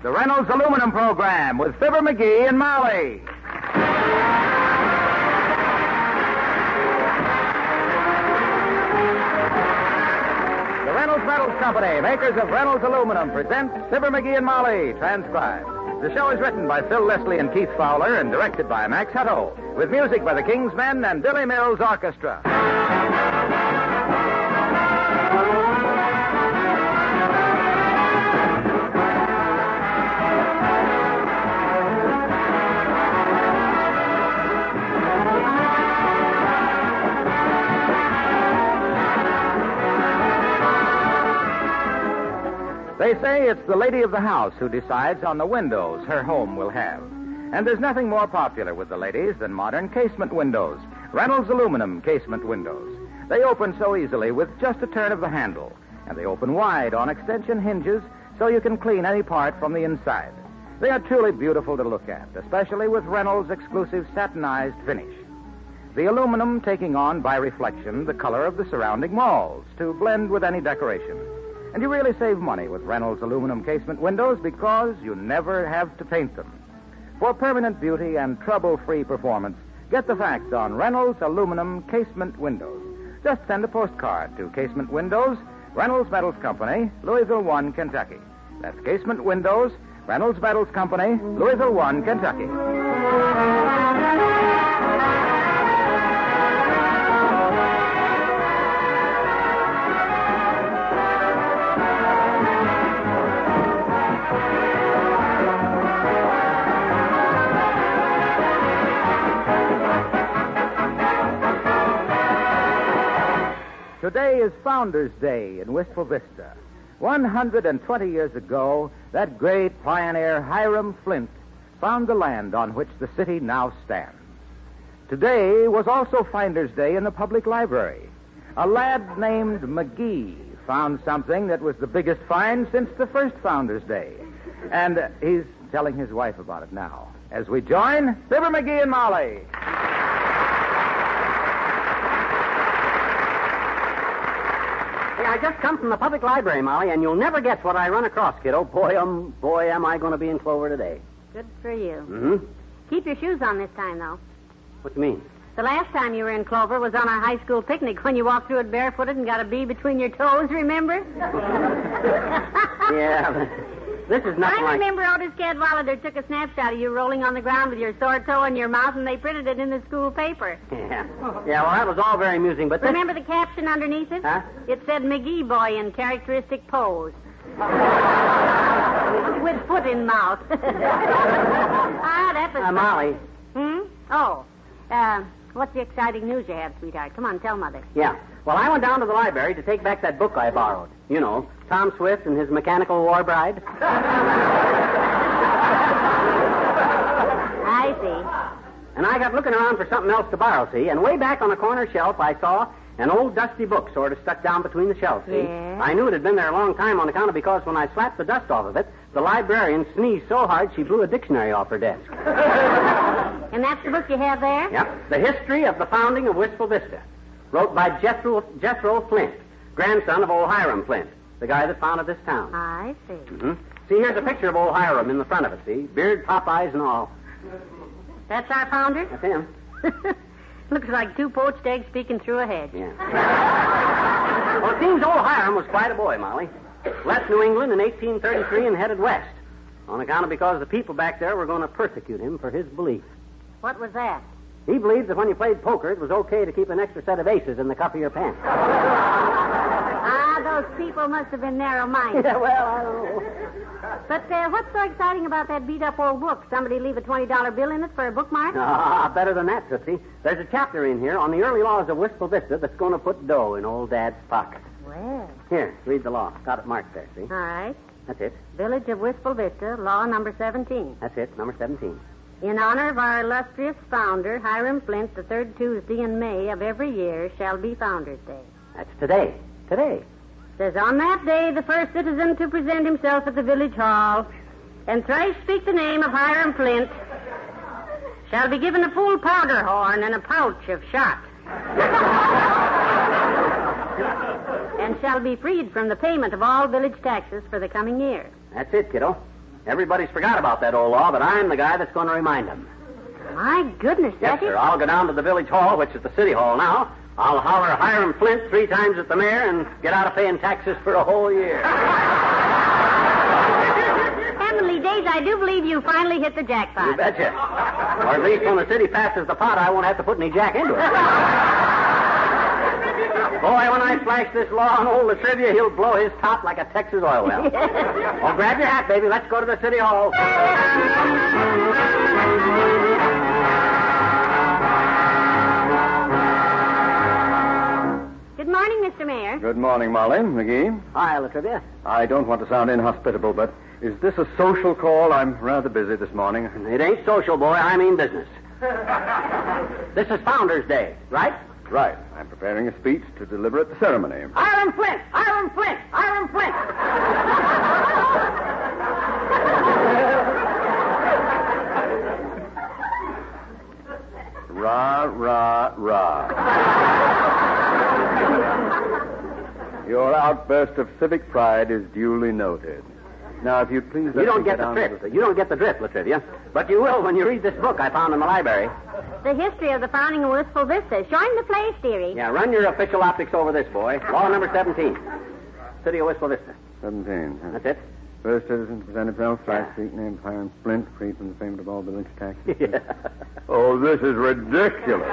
the Reynolds Aluminum Program with Fibber McGee and Molly. The Reynolds Metals Company, makers of Reynolds Aluminum, presents Fibber McGee and Molly, transcribed. The show is written by Phil Leslie and Keith Fowler and directed by Max Hutto, with music by the King's Men and Billy Mills Orchestra. They say it's the lady of the house who decides on the windows her home will have. And there's nothing more popular with the ladies than modern casement windows, Reynolds Aluminum casement windows. They open so easily with just a turn of the handle, and they open wide on extension hinges so you can clean any part from the inside. They are truly beautiful to look at, especially with Reynolds' exclusive satinized finish. The aluminum taking on by reflection the color of the surrounding walls to blend with any decoration. And you really save money with Reynolds Aluminum casement windows because you never have to paint them. For permanent beauty and trouble-free performance, get the facts on Reynolds Aluminum casement windows. Just send a postcard to Casement Windows, Reynolds Metals Company, Louisville 1, Kentucky. That's Casement Windows, Reynolds Metals Company, Louisville 1, Kentucky. Today is Founders Day in Wistful Vista. 120 years ago, that great pioneer Hiram Flint found the land on which the city now stands. Today was also Finder's Day in the public library. A lad named McGee found something that was the biggest find since the first Founders Day. And he's telling his wife about it now. As we join Fibber McGee and Molly. I just come from the public library, Molly, and you'll never guess what I run across, kiddo. Boy, am I going to be in clover today. Good for you. Mm-hmm. Keep your shoes on this time, though. What do you mean? The last time you were in Clover was on our high school picnic when you walked through it barefooted and got a bee between your toes, remember? Yeah, this is nothing I remember Otis Cadwallader took a snapshot of you rolling on the ground with your sore toe in your mouth, and they printed it in the school paper. Yeah, well, that was all very amusing, but Remember the caption underneath it? Huh? It said, McGee boy in characteristic pose. With foot in mouth. That was... Molly. Oh, what's the exciting news you have, sweetheart? Come on, tell Mother. Yeah. Well, I went down to the library to take back that book I borrowed. You know, Tom Swift and his Mechanical War Bride. I see. And I got looking around for something else to borrow, see? And way back on a corner shelf, I saw an old dusty book sort of stuck down between the shelves, see? Yeah. I knew it had been there a long time on account of because when I slapped the dust off of it, the librarian sneezed so hard she blew a dictionary off her desk. And that's the book you have there? Yep. The History of the Founding of Wistful Vista. Wrote by Jethro Flint, grandson of old Hiram Flint, the guy that founded this town. I see. Mm-hmm. See, here's a picture of old Hiram in the front of it, see? Beard, pop eyes, and all. That's our founder? That's him. Looks like two poached eggs peeking through a hedge. Yeah. Well, it seems old Hiram was quite a boy, Molly. Left New England in 1833 and headed west, on account of because the people back there were going to persecute him for his belief. What was that? He believed that when you played poker, it was okay to keep an extra set of aces in the cuff of your pants. Those people must have been narrow-minded. Yeah, well, I don't know. But what's so exciting about that beat-up old book? Somebody leave a $20 bill in it for a bookmark? Better than that, Tootsie. There's a chapter in here on the early laws of Wistful Vista that's going to put dough in old Dad's pocket. Well. Here, read the law. Got it marked there, see? All right. That's it. Village of Wistful Vista, law number 17. That's it, number 17. In honor of our illustrious founder, Hiram Flint, the third Tuesday in May of every year shall be Founders Day. That's today. Today. Says, on that day, the first citizen to present himself at the village hall and thrice speak the name of Hiram Flint shall be given a full powder horn and a pouch of shot. And shall be freed from the payment of all village taxes for the coming year. That's it, kiddo. Everybody's forgot about that old law, but I'm the guy that's going to remind them. My goodness, Yes, that's sir. I'll go down to the village hall, which is the city hall now. I'll holler Hiram Flint 3 times at the mayor and get out of paying taxes for a whole year. Heavenly days, I do believe you finally hit the jackpot. You betcha. Or at least when the city passes the pot, I won't have to put any jack into it. Boy, when I flash this law on old Latrivia, he'll blow his top like a Texas oil well. Oh, grab your hat, baby. Let's go to the city hall. Good morning, Mr. Mayor. Good morning, Molly. McGee. Hi, Latrivia. I don't want to sound inhospitable, but is this a social call? I'm rather busy this morning. It ain't social, boy. I mean business. This is Founders' Day, right? Right. I'm preparing a speech to deliver at the ceremony. Hiram Flint! Hiram Flint! Hiram Flint! Rah, rah, rah. Your outburst of civic pride is duly noted. Now, if you'd please... You don't get the drift. You don't get the drift, Latrivia. But you will when you read this book I found in the library. The history of the founding of Wistful Vista, showing the place theory. Yeah, run your official optics over this, boy. Law number 17. City of Wistful Vista. 17. Huh? That's it. First citizen to present himself, flat street named Hiram Flint, free from the payment of all village taxes. Yeah. Oh, this is ridiculous.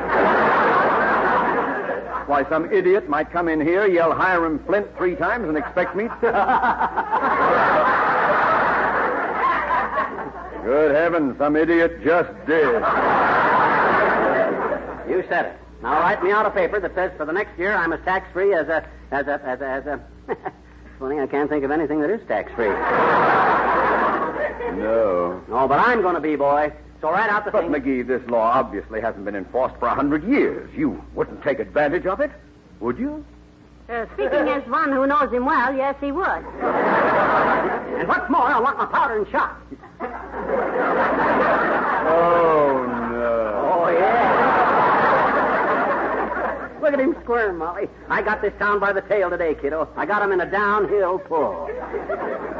Why, some idiot might come in here, yell Hiram Flint 3 times, and expect me to... Good heavens, some idiot just did. You said it. Now write me out a paper that says for the next year I'm as tax-free as a... Funny, I can't think of anything that is tax-free. No. No, but I'm going to be, boy. So write out the But, thing... McGee, this law obviously hasn't been enforced for 100 years. You wouldn't take advantage of it, would you? Speaking as one who knows him well, yes, he would. And what's more, I want my powder and shot. Oh, no. Oh, yeah. Look at him squirm, Molly. I got this town by the tail today, kiddo. I got him in a downhill pull.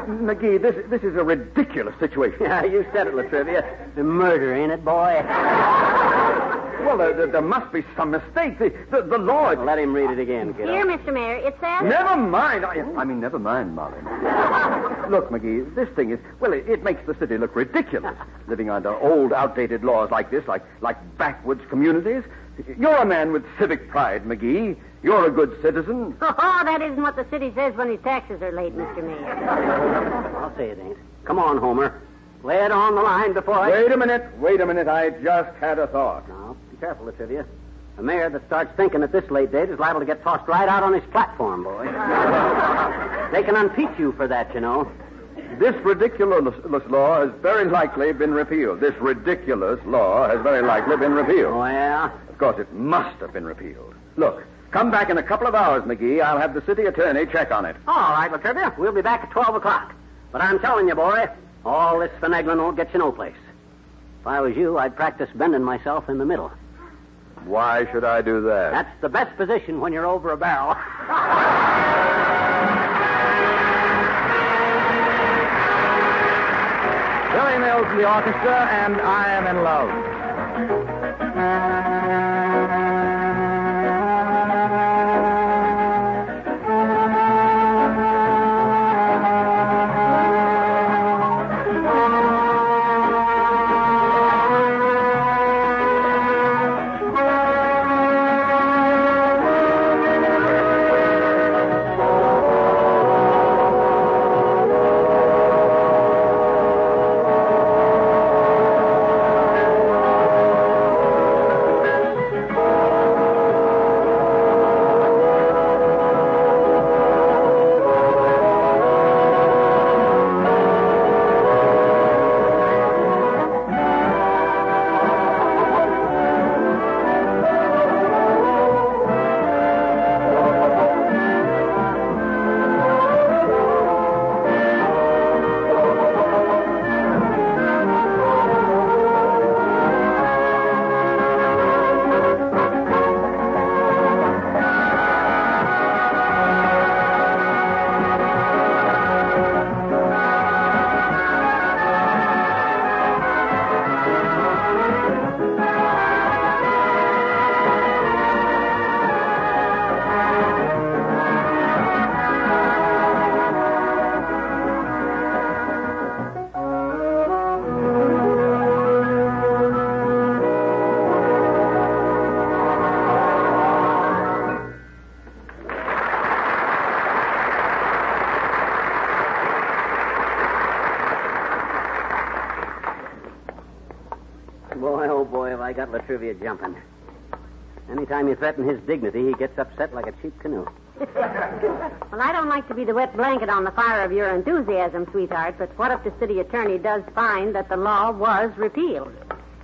McGee, this is a ridiculous situation. Yeah, you said it, Latrivia. The murder, ain't it, boy? Well, there must be some mistake. The law... Let him read it again, kiddo. Here, Mr. Mayor, it says... Never mind. I mean, never mind, Molly. Look, McGee, this thing is... Well, it makes the city look ridiculous. Living under old, outdated laws like this, like backwoods communities. You're a man with civic pride, McGee. You're a good citizen. Oh, that isn't what the city says when his taxes are late, Mr. Mayor. I'll say it ain't. Come on, Homer. Lay it on the line before I... Wait a minute. I just had a thought. Now, be careful, Latrivia. A mayor that starts thinking at this late date is liable to get tossed right out on his platform, boy. They can unseat you for that, you know. This ridiculous law has very likely been repealed. This ridiculous law has very likely been repealed. Oh, yeah? Of course, it must have been repealed. Look, come back in a couple of hours, McGee. I'll have the city attorney check on it. All right, Latrivia. We'll be back at 12 o'clock. But I'm telling you, boy, all this finagling won't get you no place. If I was you, I'd practice bending myself in the middle. Why should I do that? That's the best position when you're over a barrel. Billy Mills in the orchestra, and I Am in Love. I got Latrivia jumping. Anytime you threaten his dignity, he gets upset like a cheap canoe. Well, I don't like to be the wet blanket on the fire of your enthusiasm, sweetheart, but what if the city attorney does find that the law was repealed?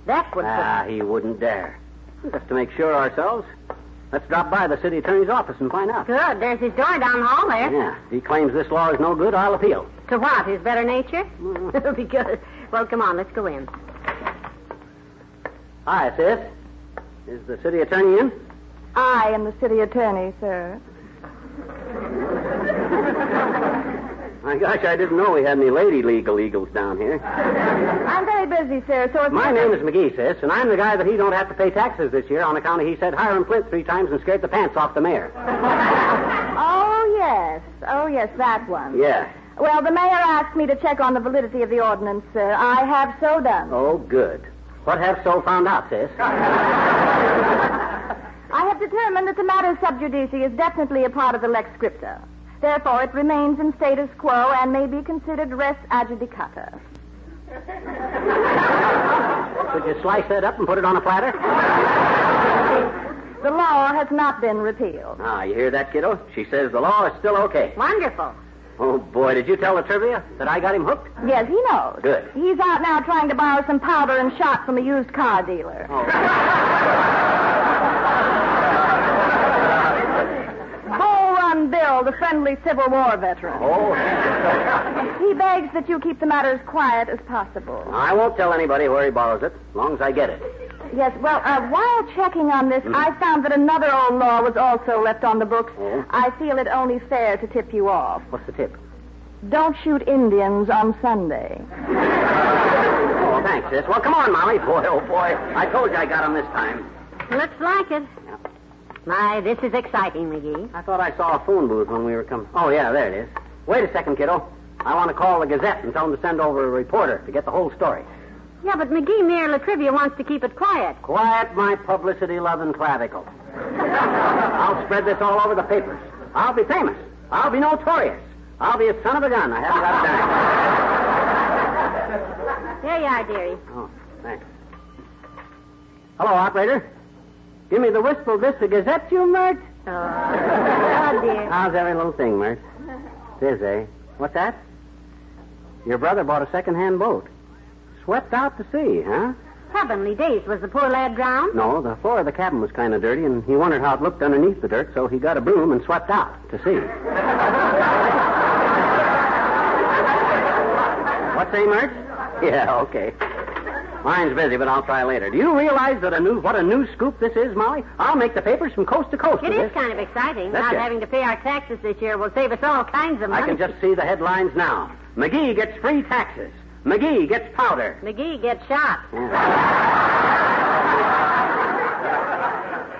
That would... He wouldn't dare. Just to make sure ourselves, let's drop by the city attorney's office and find out. Good. There's his door down the hall there. Yeah. If he claims this law is no good, I'll appeal. To what? His better nature? It'll be good. Well, come on, let's go in. Hi, sis. Is the city attorney in? I am the city attorney, sir. My gosh, I didn't know we had any lady legal eagles down here. I'm very busy, sir, so if... My name is McGee, sis, and I'm the guy that he don't have to pay taxes this year on account of he said Hiram Flint 3 times and scared the pants off the mayor. Oh, yes. Oh, yes, that one. Yeah. Well, the mayor asked me to check on the validity of the ordinance, sir. I have so done. Oh, good. What have so found out, sis? I have determined that the matter sub judice is definitely a part of the lex scripta. Therefore, it remains in status quo and may be considered res adjudicata. Could you slice that up and put it on a platter? The law has not been repealed. Ah, you hear that, kiddo? She says the law is still okay. Wonderful. Oh, boy, did you tell the trivia that I got him hooked? Yes, he knows. Good. He's out now trying to borrow some powder and shot from a used car dealer. Oh. Bull Run Bill, the friendly Civil War veteran. Oh. He begs that you keep the matter as quiet as possible. I won't tell anybody where he borrows it, as long as I get it. Yes, well, while checking on this, I found that another old law was also left on the books. Oh? I feel it only fair to tip you off. What's the tip? Don't shoot Indians on Sunday. Oh, thanks, sis. Well, come on, Molly. Boy, oh, boy. I told you I got him this time. Looks like it. My, this is exciting, McGee. I thought I saw a phone booth when we were coming. Oh, yeah, there it is. Wait a second, kiddo. I want to call the Gazette and tell them to send over a reporter to get the whole story. Yeah, but McGee, Mayor Latrivia wants to keep it quiet. Quiet, my publicity-loving clavicle. I'll spread this all over the papers. I'll be famous. I'll be notorious. I'll be a son of a gun. I haven't got a dime. Here you are, dearie. Oh, thanks. Hello, operator. Give me the Wistful Vista Gazette, you, Mert. Oh, dear. How's every little thing, Mert? It is, eh? What's that? Your brother bought a second-hand boat. Swept out to sea, huh? Heavenly days. Was the poor lad drowned? No, the floor of the cabin was kind of dirty, and he wondered how it looked underneath the dirt, so he got a broom and swept out to sea. What say, Mert? Yeah, okay. Mine's busy, but I'll try later. Do you realize that what a new scoop this is, Molly? I'll make the papers from coast to coast It with is this. kind of exciting. That's Not it. having to pay our taxes this year will save us all kinds of money. I can just see the headlines now. McGee gets free taxes. McGee gets powder. McGee gets shot. Yeah.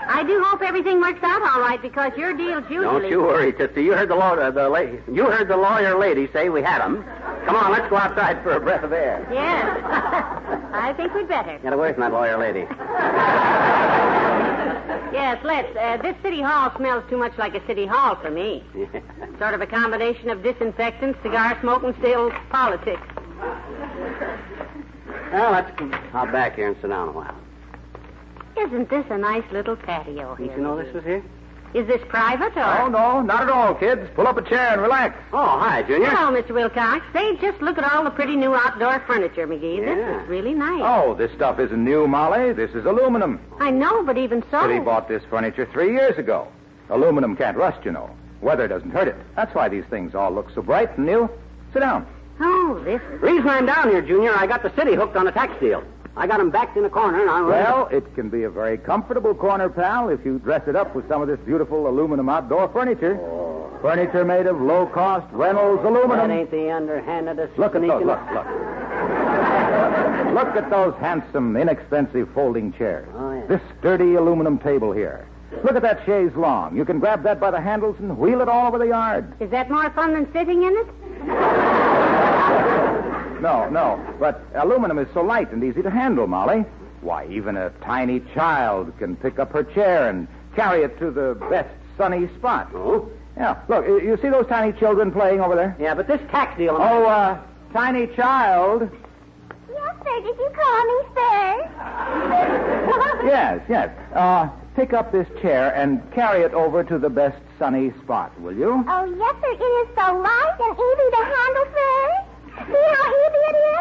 I do hope everything works out all right, because your deals usually... Don't you worry, Tootsie. You heard the lawyer lady say we had them. Come on, let's go outside for a breath of air. Yes. I think we'd better. Get away from that lawyer lady. Yes, let's. This city hall smells too much like a city hall for me. Yeah. Sort of a combination of disinfectant, cigar smoke, and still politics. Well, let's hop back here and sit down a while. Isn't this a nice little patio here? Didn't you know this was here? Is this private or... Oh, no, not at all, kids. Pull up a chair and relax. Oh, hi, Junior. Hello, Mr. Wilcox. Say, just look at all the pretty new outdoor furniture, McGee. Yeah. This is really nice. Oh, this stuff isn't new, Molly. This is aluminum. I know, but even so... Kitty bought this furniture 3 years ago. Aluminum can't rust, you know. Weather doesn't hurt it. That's why these things all look so bright and new. Sit down. Oh, this is... Reason I'm down here, Junior, I got the city hooked on a tax deal. I got him backed in a corner, and Well, it can be a very comfortable corner, pal, if you dress it up with some of this beautiful aluminum outdoor furniture. Oh. Furniture made of low-cost Reynolds Aluminum. That ain't the underhandedest... Look at those. sneaking- Look. Look at those handsome, inexpensive folding chairs. Oh, yeah. This sturdy aluminum table here. Look at that chaise longue. You can grab that by the handles and wheel it all over the yard. Is that more fun than sitting in it? No. But aluminum is so light and easy to handle, Molly. Why, even a tiny child can pick up her chair and carry it to the best sunny spot. Oh? Yeah, look, you see those tiny children playing over there? Yeah, but this tax deal... Oh, tiny child. Yes, sir. Did you call me, sir? Yes. Pick up this chair and carry it over to the best sunny spot, will you? Oh, yes, sir. It is so light and easy to handle, sir. See how easy it is?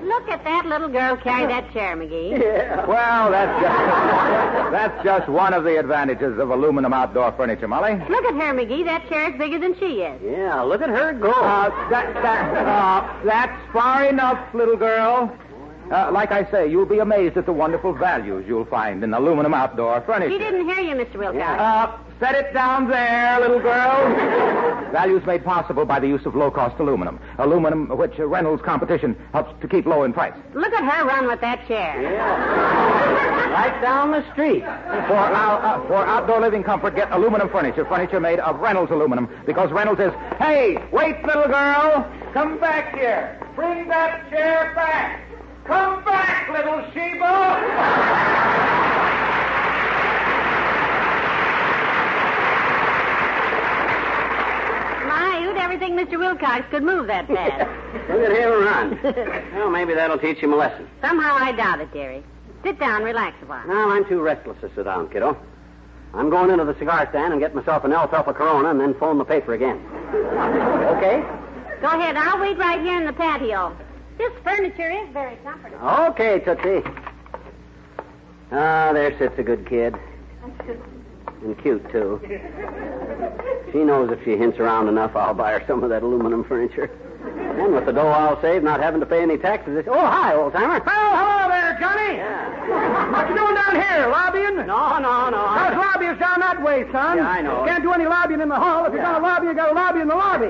Look at that little girl carry that chair, McGee. Yeah. Well, that's just one of the advantages of aluminum outdoor furniture, Molly. Look at her, McGee. That chair is bigger than she is. Yeah, look at her go. That's far enough, little girl. Like I say, you'll be amazed at the wonderful values you'll find in aluminum outdoor furniture. She didn't hear you, Mr. Wilcox. Set it down there, little girl. Values made possible by the use of low-cost aluminum. Aluminum which Reynolds competition helps to keep low in price. Look at her run with that chair. Yeah. Right down the street. For outdoor living comfort, get aluminum furniture made of Reynolds Aluminum, because Reynolds is, hey, wait, little girl. Come back here. Bring that chair back. Come back, little Sheba. Who'd ever think Mr. Wilcox could move that fast? Look at him run. Well, maybe that'll teach him a lesson. Somehow I doubt it, dearie. Sit down, relax a while. No, I'm too restless to sit down, kiddo. I'm going into the cigar stand and get myself an alfalfa Corona and then phone the paper again. Okay? Go ahead. I'll wait right here in the patio. This furniture is very comfortable. Okay, Tootsie. Ah, there sits a good kid. And cute, too. She knows if she hints around enough, I'll buy her some of that aluminum furniture. And with the dough I'll save, not having to pay any taxes. Oh, hi, Oldtimer. Oh, hello there, Johnny. Yeah. What you doing down here, lobbying? No. Those lobbyers down that way, son. Yeah, I know. Can't do any lobbying in the hall. If you're going to lobby, you got to lobby in the lobby.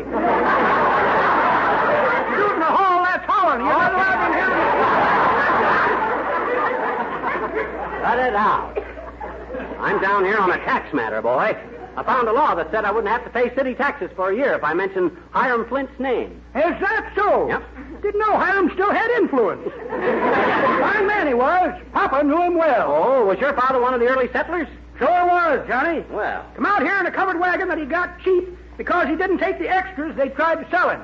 Shoot in the hall, that's hollering. You got to lobby in here. Cut it out. I'm down here on a tax matter, boy. I found a law that said I wouldn't have to pay city taxes for a year if I mentioned Hiram Flint's name. Is that so? Yep. Didn't know Hiram still had influence. Fine man he was. Papa knew him well. Oh, was your father one of the early settlers? Sure was, Johnny. Well. Come out here in a covered wagon that he got cheap because he didn't take the extras they tried to sell him.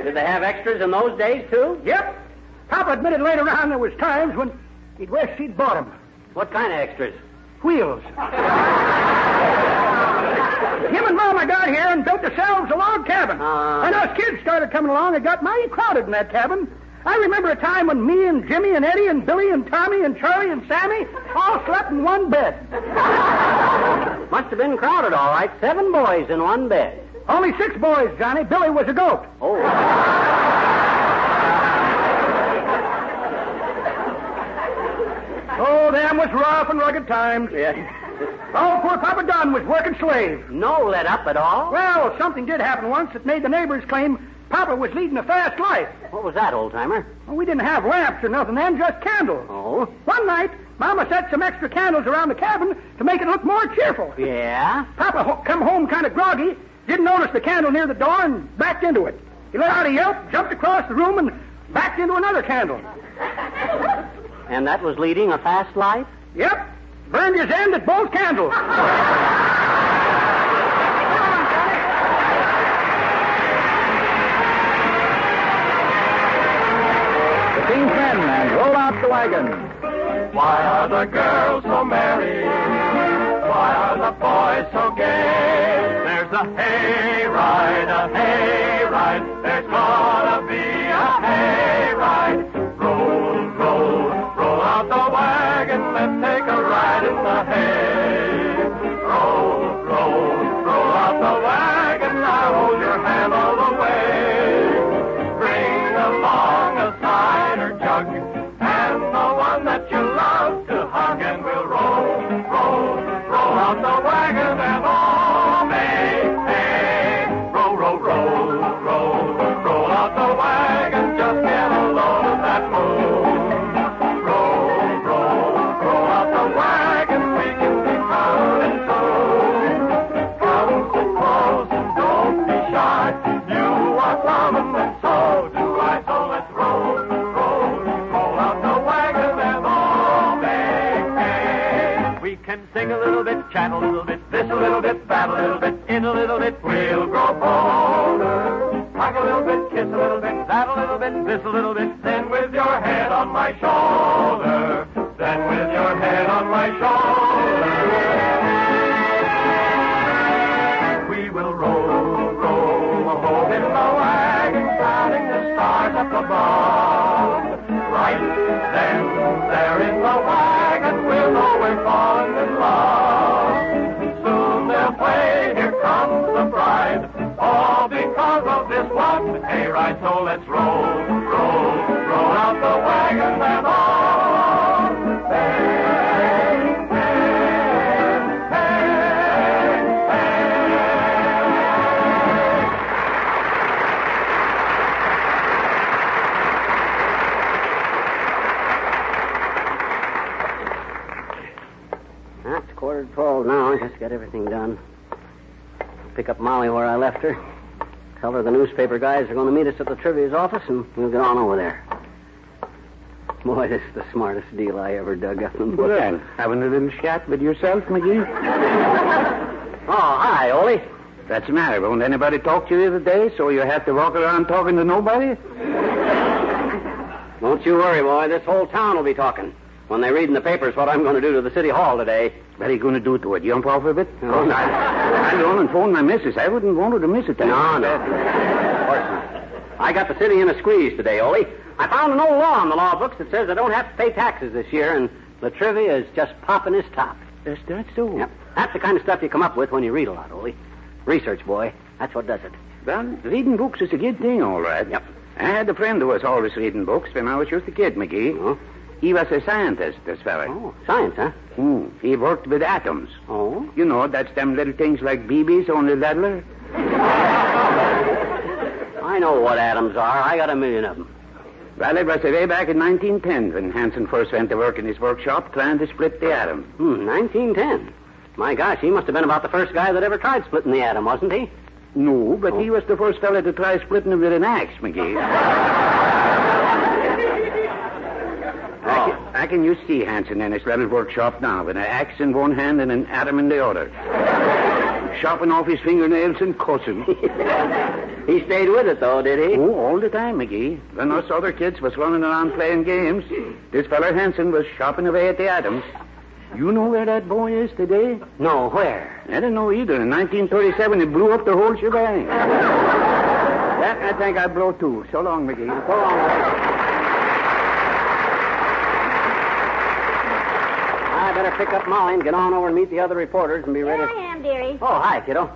Did they have extras in those days, too? Yep. Papa admitted later on there was times when he'd wish he'd bought them. What kind of extras? Wheels. Him and Mama got here and built themselves a log cabin. And us kids started coming along and got mighty crowded in that cabin. I remember a time when me and Jimmy and Eddie and Billy and Tommy and Charlie and Sammy all slept in one bed. Must have been crowded, all right. 7 boys in one bed. Only 6 boys, Johnny. Billy was a goat. Oh. Oh, them was rough and rugged times. Yeah. Oh, poor Papa Don was working slave. No let up at all? Well, something did happen once that made the neighbors claim Papa was leading a fast life. What was that, Oldtimer? Well, we didn't have lamps or nothing then, just candles. Oh? One night, Mama set some extra candles around the cabin to make it look more cheerful. Yeah? Papa come home kind of groggy, didn't notice the candle near the door, and backed into it. He let out a yelp, jumped across the room, and backed into another candle. And that was leading a fast life? Yep. Burned his end at both candles. The King's Men and roll out the wagon. Why are the girls so merry? Why are the boys so gay? There's a hayride, there's gonna be a hayride. Roll, roll, roll out the wagon, let's take a ride in the hay. Roll, roll, roll out the wagon, I'll hold your hand all the way. Bring along a cider jug, and the one that you love to hug, and we'll roll, roll, roll out the wagon and all may, hey. Roll, roll, roll, roll, roll out the wagon, just get a load of that moon. Roll, roll, sing a little bit, chat a little bit, this a little bit, that a little bit, in a little bit, we'll grow bolder. Hug a little bit, kiss a little bit, that a little bit, this a little bit, then with your head on my shoulder, then with your head on my shoulder, we will roll, roll home in the wagon, counting the stars up above. Right then, there in the wagon, we'll know we're falling in love. Soon they'll play, here comes the bride, all because of this one hayride. So let's roll, roll, roll out the wagon and on. Bang, bang, bang, bang. It's 11:45 now. I just got everything done. Pick up Molly where I left her. Tell her the newspaper guys are going to meet us at the Trivia's office, and we'll get on over there. Boy, this is the smartest deal I ever dug up in the book. Well, having a little chat with yourself, McGee? Oh, hi, Ole. What's the matter? Won't anybody talk to you the other day, so you have to walk around talking to nobody? Don't you worry, boy. This whole town will be talking when they read in the papers what I'm going to do to the city hall today. What are you going to do to it? Jump off of it? No. I'll go on and phone my missus. I wouldn't want her to miss it. No. Of course not. I got the city in a squeeze today, Ole. I found an old law in the law books that says I don't have to pay taxes this year, and La Trivia is just popping his top. Is that so? Yep. That's the kind of stuff you come up with when you read a lot, Ole. Research, boy. That's what does it. Well, reading books is a good thing, all right. Yep. I had a friend who was always reading books when I was just a kid, McGee. Oh? He was a scientist, this fella. Oh, science, huh? He worked with atoms. Oh? You know, that's them little things like BBs, only littler. I know what atoms are. I got a million of them. Well, it was way back in 1910 when Hansen first went to work in his workshop trying to split the atom. 1910. My gosh, he must have been about the first guy that ever tried splitting the atom, wasn't he? No, but he was the first fella to try splitting it with an axe, McGee. I can you see Hansen in his little workshop now with an axe in one hand and an atom in the other. Chopping off his fingernails and cussing. He stayed with it, though, did he? Oh, all the time, McGee. When us other kids was running around playing games, this fella Hansen was chopping away at the atoms. You know where that boy is today? No, where? I don't know either. In 1937, it blew up the whole shebang. That I think I'd blow too. So long, McGee. So long. I better pick up Molly and get on over and meet the other reporters and be ready. Here I am, dearie. Oh, hi, kiddo.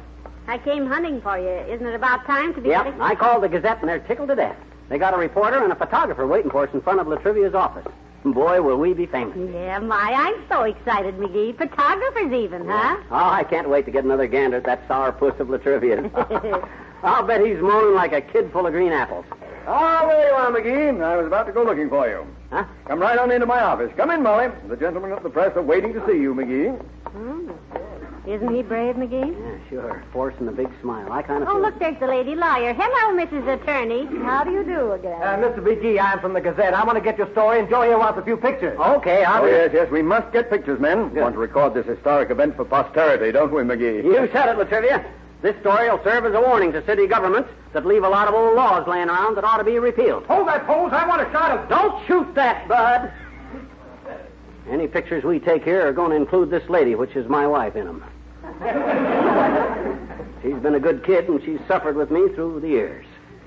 I came hunting for you. Isn't it about time to be ready? I called the Gazette, and they're tickled to death. They got a reporter and a photographer waiting for us in front of La Trivia's office. Boy, will we be famous. Yeah, I'm so excited, McGee. Photographers even, huh? Oh, I can't wait to get another gander at that sourpuss of La Trivia. I'll bet he's moaning like a kid full of green apples. Oh, there you are, McGee. I was about to go looking for you. Huh? Come right on into my office. Come in, Molly. The gentlemen of the press are waiting to see you, McGee. Isn't he brave, McGee? Yeah, sure. Forcing a big smile. I kind of Oh, feel... look, there's the lady lawyer. Hello, Mrs. Attorney. How do you do again? Mr. McGee, I'm from the Gazette. I want to get your story, and Joe here wants a few pictures. Okay, I'll... Yes, we must get pictures, men. Good. Want to record this historic event for posterity, don't we, McGee? You said it, La Trivia. This story will serve as a warning to city governments that leave a lot of old laws laying around that ought to be repealed. Hold that pose. I want a shot of... Don't shoot that, bud. Any pictures we take here are going to include this lady, which is my wife, in them. She's been a good kid, and she's suffered with me through the years.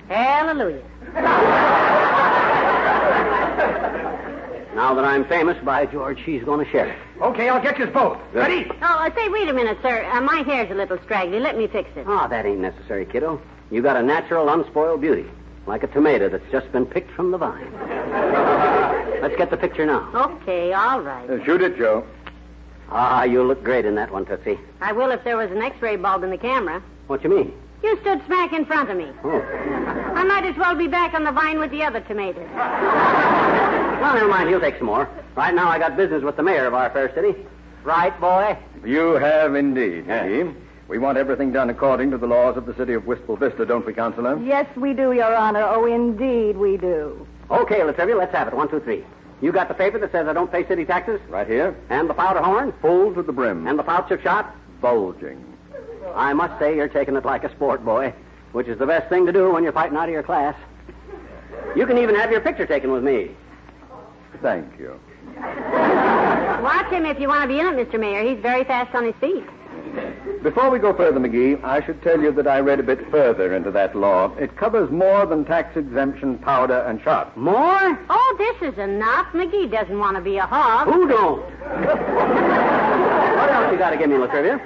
Hallelujah. Now that I'm famous, by George, she's going to share it. Okay, I'll get you both. Ready? Oh, say, wait a minute, sir. My hair's a little straggly. Let me fix it. Oh, that ain't necessary, kiddo. You got a natural, unspoiled beauty, like a tomato that's just been picked from the vine. Let's get the picture now. Okay, all right. Shoot it, Joe. Ah, you look great in that one, Tootsie. I will if there was an X-ray bulb in the camera. What you mean? You stood smack in front of me. Oh. I might as well be back on the vine with the other tomatoes. Well, never mind. He'll take some more. Right now, I got business with the mayor of our fair city. Right, boy? You have indeed, McGee. We want everything done according to the laws of the city of Wistful Vista, don't we, Counselor? Yes, we do, Your Honor. Oh, indeed we do. Okay, La Trivia, let's have it. 1, 2, 3. You got the paper that says I don't pay city taxes? Right here. And the powder horn? Full to the brim. And the pouch of shot? Bulging. I must say you're taking it like a sport, boy, which is the best thing to do when you're fighting out of your class. You can even have your picture taken with me. Thank you. Watch him if you want to be in it, Mr. Mayor. He's very fast on his feet. Before we go further, McGee, I should tell you that I read a bit further into that law. It covers more than tax exemption powder and shot. More? Oh, this is enough. McGee doesn't want to be a hog. Who don't? What else you got to give me, Latrivia?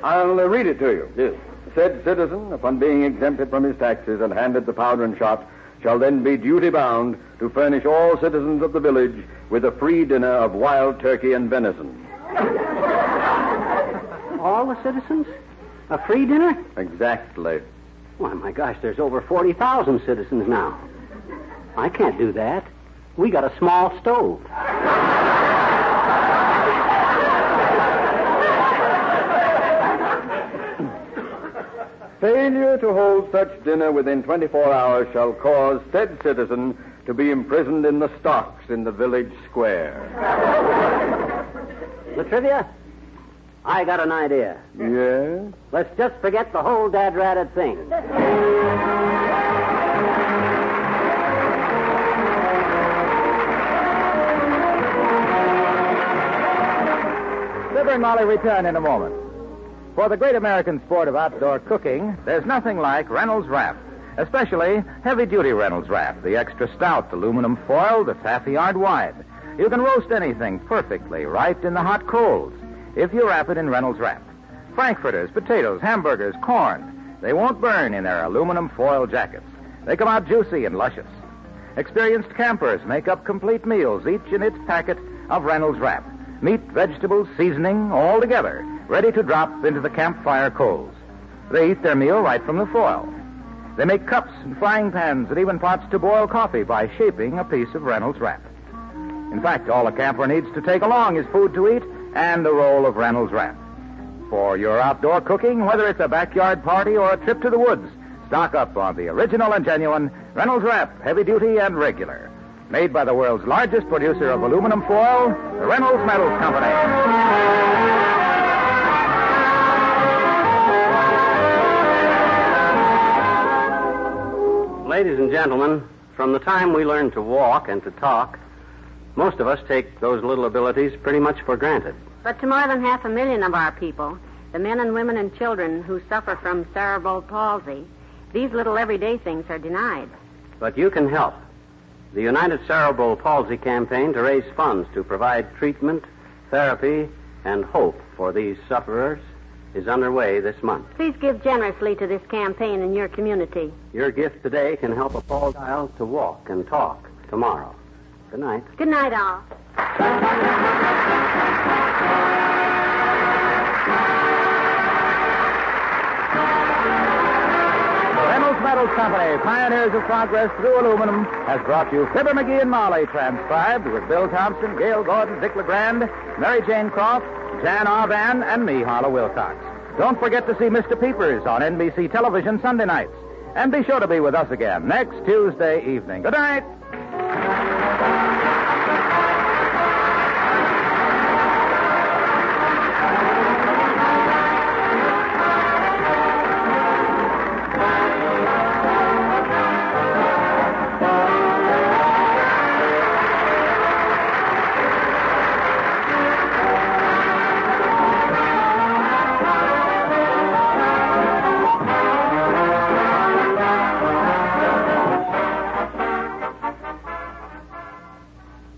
I'll read it to you. Do. Said citizen, upon being exempted from his taxes and handed the powder and shot, shall then be duty-bound to furnish all citizens of the village with a free dinner of wild turkey and venison. All the citizens? A free dinner? Exactly. Why, my gosh, there's over 40,000 citizens now. I can't do that. We got a small stove. Failure to hold such dinner within 24 hours shall cause said citizen to be imprisoned in the stocks in the village square. Latrivia, I got an idea. Yes? Let's just forget the whole dad-ratted thing. Fibber and Molly return in a moment. For the great American sport of outdoor cooking, there's nothing like Reynolds Wrap, especially heavy-duty Reynolds Wrap, the extra stout aluminum foil that's half a yard wide. You can roast anything perfectly right in the hot coals if you wrap it in Reynolds Wrap. Frankfurters, potatoes, hamburgers, corn, they won't burn in their aluminum foil jackets. They come out juicy and luscious. Experienced campers make up complete meals, each in its packet of Reynolds Wrap. Meat, vegetables, seasoning, all together, ready to drop into the campfire coals. They eat their meal right from the foil. They make cups and frying pans and even pots to boil coffee by shaping a piece of Reynolds Wrap. In fact, all a camper needs to take along is food to eat and a roll of Reynolds Wrap. For your outdoor cooking, whether it's a backyard party or a trip to the woods, stock up on the original and genuine Reynolds Wrap, heavy duty and regular. Made by the world's largest producer of aluminum foil, the Reynolds Metals Company. Ladies and gentlemen, from the time we learn to walk and to talk, most of us take those little abilities pretty much for granted. But to more than 500,000 of our people, the men and women and children who suffer from cerebral palsy, these little everyday things are denied. But you can help. The United Cerebral Palsy Campaign to raise funds to provide treatment, therapy, and hope for these sufferers is underway this month. Please give generously to this campaign in your community. Your gift today can help a Paul child to walk and talk tomorrow. Good night. Good night, all. Reynolds Metals Company, pioneers of progress through aluminum, has brought you Fibber McGee and Molly, transcribed with Bill Thompson, Gail Gordon, Dick LeGrand, Mary Jane Croft, Jan Arvan, and me, Harlow Wilcox. Don't forget to see Mr. Peepers on NBC television Sunday nights. And be sure to be with us again next Tuesday evening. Good night.